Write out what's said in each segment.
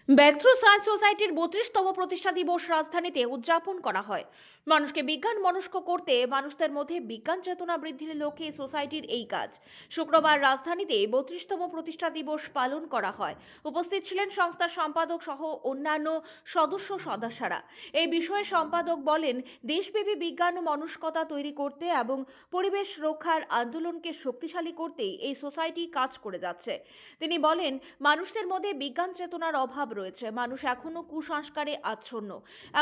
ব্যাকথ্রু science সোসাইটির 32তম প্রতিষ্ঠা দিবস রাজধানীতে উদযাপন করা হয়। মানুষকে বিজ্ঞান মনস্ক করতে, মানুষদের মধ্যে বিজ্ঞান চেতনা বৃদ্ধির লক্ষ্যে সোসাইটির এই কাজ। শুক্রবার রাজধানীতে 32তম প্রতিষ্ঠা দিবস পালন করা হয়। উপস্থিত ছিলেন সংস্থার সম্পাদক সহ অন্যান্য সদস্যরা। এই বিষয়ে সম্পাদক বলেন, দেশব্যাপী বিজ্ঞান ও মনস্কতা তৈরি করতে এবং পরিবেশ রক্ষার আন্দোলনকে শক্তিশালী করতেই এই সোসাইটি কাজ করে যাচ্ছে। তিনি বলেন, মানুষদের মধ্যে বিজ্ঞান চেতনার অভাব রয়েছে। মানুষ এখনো কুসংস্কারে আচ্ছন্ন।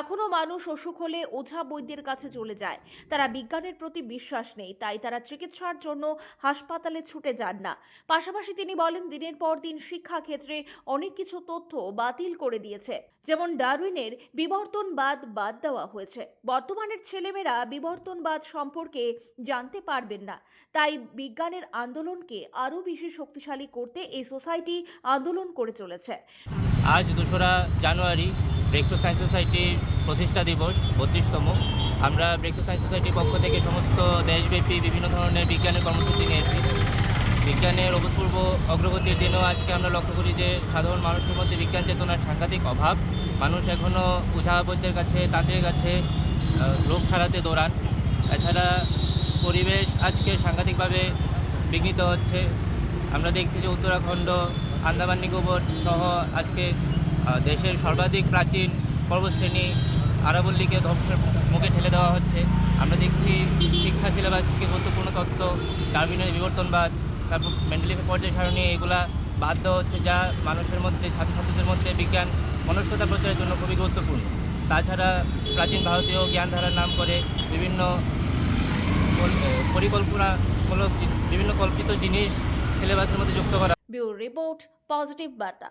এখনো মানুষ অসুখ হলে ওঝা বৈদ্যের কাছে চলে যায়। তারা বিজ্ঞানের প্রতি বিশ্বাস নেই, তাই তারা চিকিৎসার জন্য হাসপাতালে ছুটে যান না। পাশাপাশি তিনি বলেন, দিনের পর দিন শিক্ষা ক্ষেত্রে অনেক কিছু তথ্য বাতিল করে দিয়েছে। যেমন ডারউইনের বিবর্তনবাদ বাদ দেওয়া হয়েছে। বর্তমানের ছেলেমেয়েরা বিবর্তনবাদ সম্পর্কে জানতে পারবেন না। তাই বিজ্ঞানের আন্দোলনকে আরো বেশি শক্তিশালী করতে এই সোসাইটি আন্দোলন করে চলেছে। আজ 2রা জানুয়ারি ব্রেকথ্রু সায়েন্স সোসাইটির প্রতিষ্ঠা দিবস 32তম। আমরা ব্রেকথ্রু সায়েন্স সোসাইটির পক্ষ থেকে সমস্ত দেশব্যাপী বিভিন্ন ধরনের বিজ্ঞানের কর্মসূচি নিয়েছি। বিজ্ঞানের অভূতপূর্ব অগ্রগতির দিনও আজকে আমরা লক্ষ্য করি যে সাধারণ মানুষের মধ্যে বিজ্ঞান চেতনার সাংঘাতিক অভাব। মানুষ এখনও ওঝা বৈদ্যের কাছে, তান্ত্রিকের কাছে রোগ সারাতে দৌড়ান। এছাড়া পরিবেশ আজকে সাংঘাতিকভাবে বিঘ্নিত হচ্ছে। আমরা দেখছি যে উত্তরাখণ্ড, আন্দামান নিকোবর সহ আজকে দেশের সর্বাধিক প্রাচীন পর্বতশ্রেণী আরাবল্লীকে ধ্বংসের মুখে ঠেলে দেওয়া হচ্ছে। আমরা দেখছি শিক্ষা সিলেবাস থেকে গুরুত্বপূর্ণ তত্ত্ব, ডারউইনের বিবর্তনবাদ, তারপর মেন্ডেলিফের পর্যায় সারণী, এগুলা বাদ দেওয়া হচ্ছে, যা মানুষের মধ্যে, ছাত্রছাত্রীদের মধ্যে বিজ্ঞান মনস্কতা প্রচারের জন্য খুবই গুরুত্বপূর্ণ। তাছাড়া প্রাচীন ভারতীয় জ্ঞানধারার নাম করে বিভিন্ন পরিকল্পনামূলক বিভিন্ন কল্পিত জিনিস সিলেবাসের মধ্যে যুক্ত করা। ব্যুরো রিপোর্ট, পজিটিভ বার্তা।